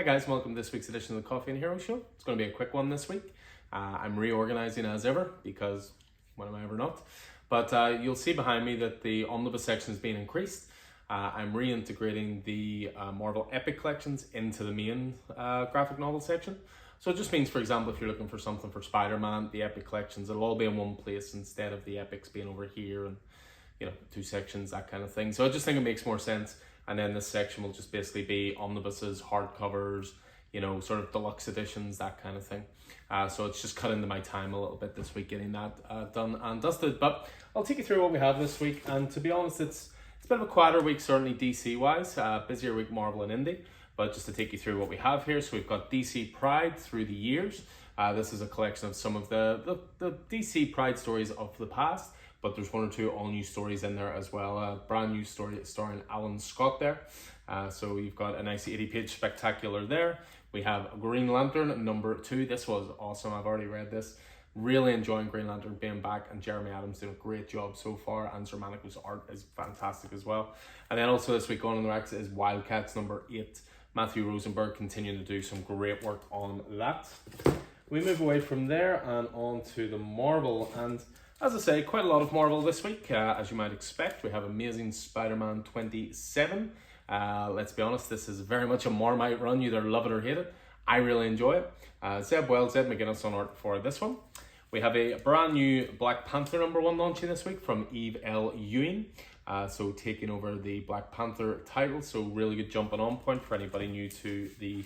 guys, welcome to this week's edition of the Coffee and Hero Show. It's going to be a quick one this week. I'm reorganizing as ever because when am I ever not? But you'll see behind me that the omnibus section has been increased. I'm reintegrating the Marvel Epic collections into the main graphic novel section. So it just means, for example, if you're looking for something for Spider-Man, the Epic collections, it'll all be in one place instead of the Epics being over here and, you know, two sections, that kind of thing. So I just think it makes more sense. And then this section will just basically be omnibuses, hardcovers, you know, sort of deluxe editions, that kind of thing. So it's just cut into my time a little bit this week getting that done and dusted. But I'll take you through what we have this week. And to be honest, it's a bit of a quieter week, certainly DC-wise. Busier week, Marvel and Indie. But just to take you through what we have here. So we've got DC Pride Through the Years. This is a collection of some of the DC Pride stories of the past. But there's one or two all new stories in there as well. A brand new story starring Alan Scott there. So you've got a nice 80-page spectacular there. We have Green Lantern #2. This was awesome. I've already read this. Really enjoying Green Lantern being back, and Jeremy Adams doing a great job so far, and Xermanico's art is fantastic as well. And then also this week on the Rex is Wildcats #8. Matthew Rosenberg continuing to do some great work on that. We move away from there and on to the Marvel, and as I say, quite a lot of Marvel this week, as you might expect. We have Amazing Spider-Man 27. Let's be honest, this is very much a Marmite run. You either love it or hate it. I really enjoy it. Zeb McGinnis on art for this one. We have a brand new Black Panther #1 launching this week from Eve L. Ewing. So taking over the Black Panther title. So really good jumping on point for anybody new to the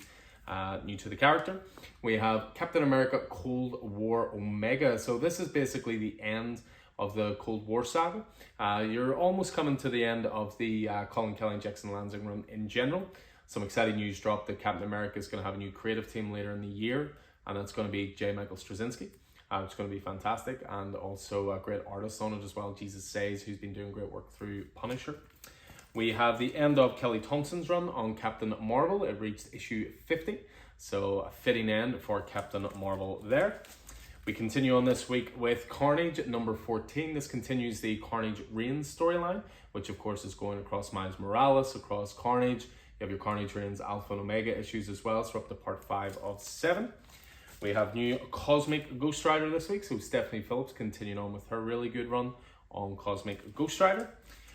character. We have Captain America Cold War Omega. So this is basically the end of the Cold War saga. You're almost coming to the end of the Colin Kelly and Jackson Lansing run in general. Some exciting news dropped that Captain America is going to have a new creative team later in the year, and that's going to be J. Michael Straczynski. It's going to be fantastic, and also a great artist on it as well, Jesus Says, who's been doing great work through Punisher. We have the end of Kelly Thompson's run on Captain Marvel. It reached issue 50, so a fitting end for Captain Marvel there. We continue on this week with Carnage #14. This continues the Carnage Reigns storyline, which of course is going across Miles Morales, across Carnage. You have your Carnage Reigns Alpha and Omega issues as well, so we're up to part 5 of 7. We have new Cosmic Ghost Rider this week, so Stephanie Phillips continuing on with her really good run on Cosmic Ghost Rider.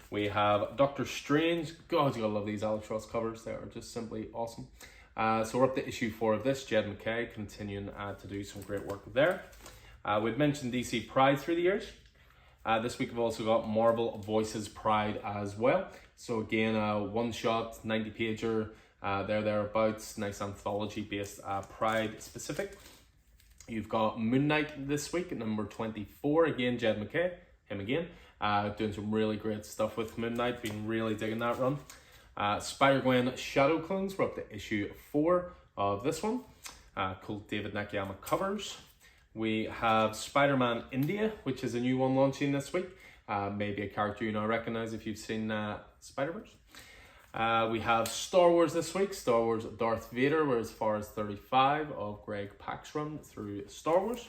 We have Doctor Strange. God, you gotta love these Alex Ross covers. They are just simply awesome. So we're up to issue 4 of this. Jed MacKay continuing to do some great work there. We've mentioned DC Pride Through the Years. This week we've also got Marvel Voices Pride as well. So again, one-shot, 90-pager, thereabouts. Nice anthology-based Pride specific. You've got Moon Knight this week at #24. Again, Jed MacKay, him again. Doing some really great stuff with Moon Knight. Been really digging that run. Spider-Gwen Shadow Clones. We're up to issue 4 of this one. Cool David Nakayama covers. We have Spider-Man India, which is a new one launching this week. Maybe a character you now recognize if you've seen Spider-Verse. We have Star Wars this week. Star Wars Darth Vader. We're as far as 35 of Greg Pak's run through Star Wars.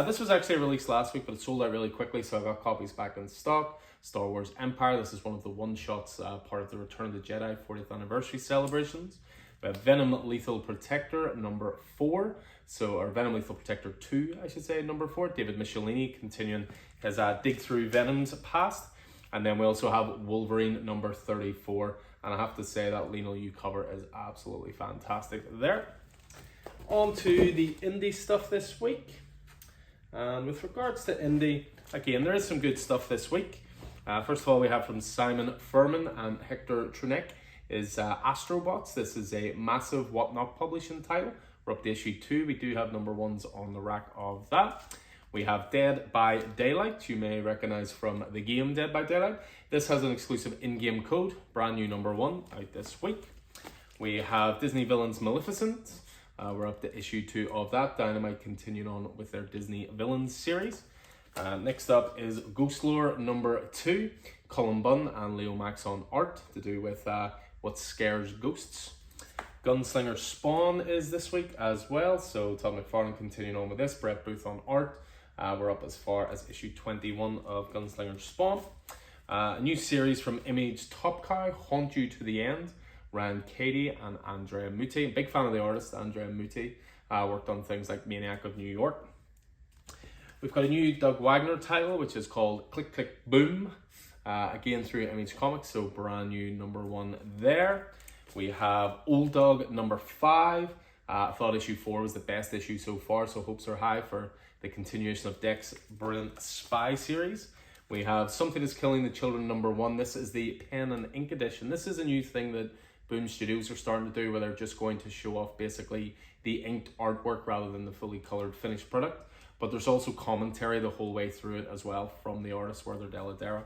This was actually released last week, but it sold out really quickly, so I got copies back in stock. Star Wars Empire. This is one of the one-shots, part of the Return of the Jedi 40th anniversary celebrations. We have Venom Lethal Protector #4. So, or Venom Lethal Protector 2, I should say, #4. David Michelinie continuing his dig through Venom's past. And then we also have Wolverine #34. And I have to say that Lino Yu cover is absolutely fantastic there. On to the indie stuff this week. And with regards to indie, again, there is some good stuff this week. First of all, we have from Simon Furman and Hector Trueck is Astrobots. This is a massive Whatnot publishing title. We're up to issue 2. We do have #1s on the rack of that. We have Dead by Daylight. You may recognize from the game Dead by Daylight. This has an exclusive in-game code. Brand new #1 out this week. We have Disney Villains Maleficent. We're up to issue 2 of that. Dynamite continuing on with their Disney Villains series. Next up is Ghostlore #2. Cullen Bunn and Leo Max on art to do with what scares ghosts. Gunslinger Spawn is this week as well. So Todd McFarlane continuing on with this. Brett Booth on art. We're up as far as issue 21 of Gunslinger Spawn. A new series from Image Top Cow, Haunt You to the End. Ryan Cady and Andrea Muti. Big fan of the artist, Andrea Muti. Worked on things like Maniac of New York. We've got a new Doug Wagner title, which is called Click Click Boom. Again through Image Comics, so brand new #1 there. We have Old Dog #5. I thought issue 4 was the best issue so far, so hopes are high for the continuation of Dick's brilliant spy series. We have Something is Killing the Children #1. This is the pen and ink edition. This is a new thing that Boom Studios are starting to do, where they're just going to show off basically the inked artwork rather than the fully colored finished product. But there's also commentary the whole way through it as well from the artist Werther Dell'Edera.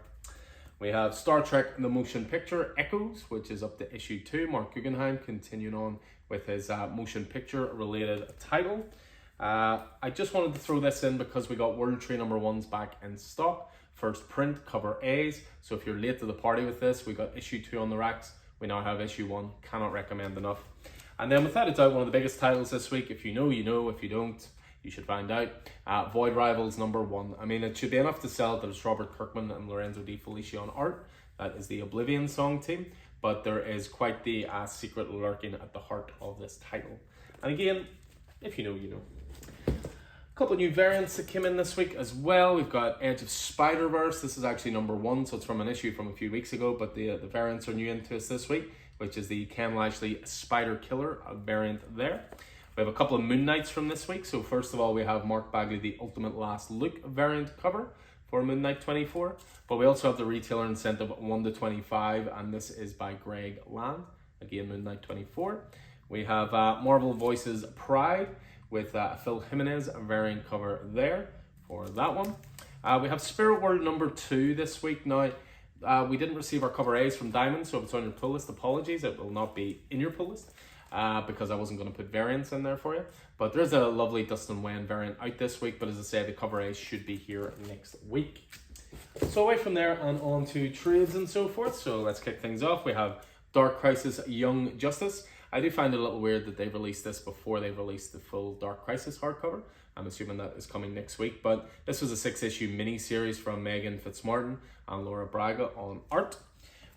We have Star Trek the Motion Picture Echoes, which is up to issue 2. Mark Guggenheim continuing on with his motion picture related title. I just wanted to throw this in because we got World Tree #1s back in stock. First print, cover A's. So if you're late to the party with this, we got issue 2 on the racks. We now have issue 1. Cannot recommend enough. And then without a doubt, one of the biggest titles this week. If you know, you know. If you don't, you should find out. Void Rivals #1. I mean, it should be enough to sell that it's Robert Kirkman and Lorenzo Di Felice on art. That is the Oblivion song team. But there is quite the secret lurking at the heart of this title. And again, if you know, you know. A couple of new variants that came in this week as well. We've got Edge of Spider-Verse. This is actually #1, so it's from an issue from a few weeks ago, but the variants are new into us this week, which is the Ken Lashley Spider Killer variant there. We have a couple of Moon Knights from this week. So first of all, we have Mark Bagley, the Ultimate Last Look variant cover for Moon Knight 24. But we also have the retailer incentive 1/25, and this is by Greg Land. Again, Moon Knight 24. We have Marvel Voices Pride with Phil Jimenez variant cover there for that one. We have Spirit World #2 this week. Now, we didn't receive our cover A's from Diamond, so if it's on your pull list, apologies. It will not be in your pull list. Because I wasn't going to put variants in there for you. But there's a lovely Dustin Wayne variant out this week, but as I say, the cover A should be here next week. So away from there and on to trades and so forth. So let's kick things off. We have Dark Crisis Young Justice. I do find it a little weird that they've released this before they've released the full Dark Crisis hardcover. I'm assuming that is coming next week, but this was a 6-issue mini-series from Megan Fitzmartin and Laura Braga on art.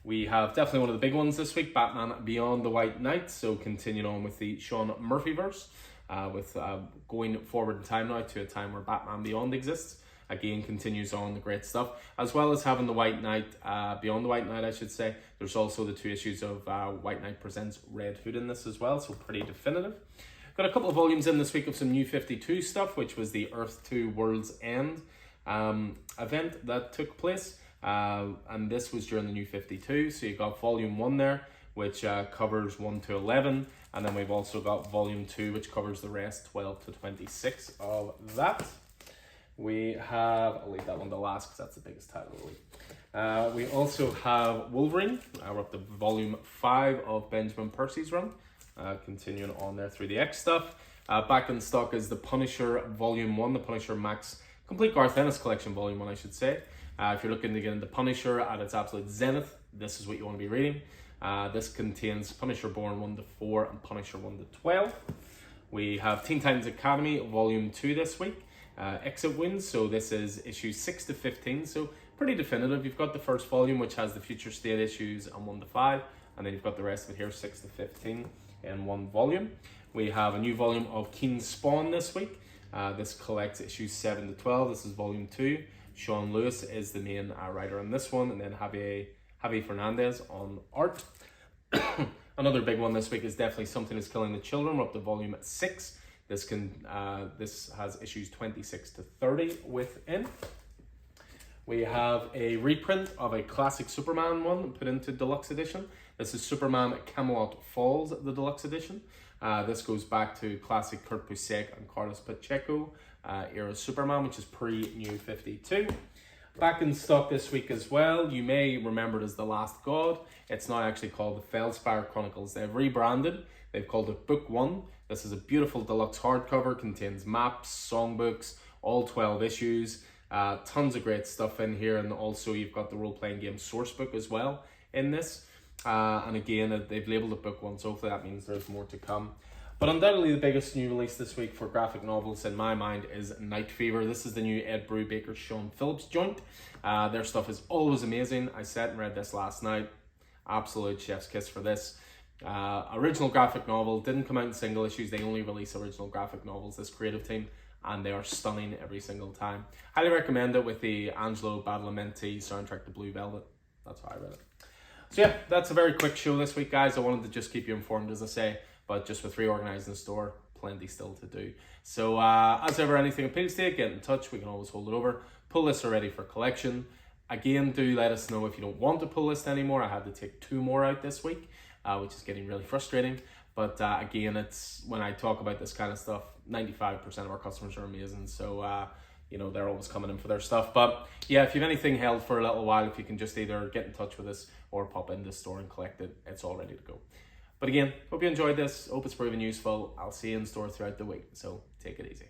We have definitely one of the big ones this week, Batman Beyond the White Knight. So continuing on with the Sean Murphy verse, with going forward in time now to a time where Batman Beyond exists. Again, continues on the great stuff, as well as having the White Knight, Beyond the White Knight, I should say. There's also the 2 issues of White Knight Presents Red Hood in this as well, so pretty definitive. Got a couple of volumes in this week of some New 52 stuff, which was the Earth 2 World's End event that took place. And this was during the New 52, so you got volume 1 there, which covers 1 to 11, and then we've also got volume 2, which covers the rest, 12 to 26 of that. We have, I'll leave that one to last because that's the biggest title of the week. We also have Wolverine. We're up to volume 5 of Benjamin Percy's run, continuing on there through the X stuff. Back in stock is the Punisher volume 1, the Punisher Max Complete Garth Ennis collection volume 1, I should say. If you're looking to get into Punisher at its absolute zenith, this is what you want to be reading. This contains Punisher Born 1 to 4 and Punisher 1 to 12. We have Teen Titans Academy Volume 2 this week. Exit Wounds, so this is issues 6 to 15, so pretty definitive. You've got the first volume, which has the Future State issues and 1 to 5, and then you've got the rest of it here, 6 to 15 in one volume. We have a new volume of Keen Spawn this week. This collects issues 7 to 12. This is volume 2. Sean Lewis is the main writer on this one, and then Javi Fernandez on art. Another big one this week is definitely Something is Killing the Children. We're up to volume 6. This has issues 26 to 30 within. We have a reprint of a classic Superman one put into deluxe edition. This is Superman Camelot Falls, the deluxe edition. This goes back to classic Kurt Busiek and Carlos Pacheco era Superman, which is pre-New 52. Back in stock this week as well. You may remember it as The Last God. It's now actually called the Feldspire Chronicles. They've rebranded. They've called it Book 1. This is a beautiful deluxe hardcover, contains maps, songbooks, all 12 issues. Tons of great stuff in here, and also you've got the role-playing game sourcebook as well in this. And again, they've labelled it Book 1, so hopefully that means there's more to come. But undoubtedly the biggest new release this week for graphic novels in my mind is Night Fever. This is the new Ed Brubaker, Sean Phillips joint. Their stuff is always amazing. I sat and read this last night. Absolute chef's kiss for this. Original graphic novel, didn't come out in single issues. They only release original graphic novels, this creative team, and they are stunning every single time. Highly recommend it, with the Angelo Badalamenti soundtrack to Blue Velvet. That's how I read it. So yeah, that's a very quick show this week, guys. I wanted to just keep you informed, as I say, but just with reorganizing the store, plenty still to do. So as ever, anything appeals to you, get in touch. We can always hold it over. Pull lists are ready for collection. Again, do let us know if you don't want to pull list anymore. I had to take 2 more out this week, which is getting really frustrating. But again, it's when I talk about this kind of stuff, 95% of our customers are amazing. So, you know, they're always coming in for their stuff. But yeah, if you have anything held for a little while, if you can just either get in touch with us or pop into the store and collect it, it's all ready to go. But again, hope you enjoyed this. Hope it's proven useful. I'll see you in store throughout the week. So take it easy.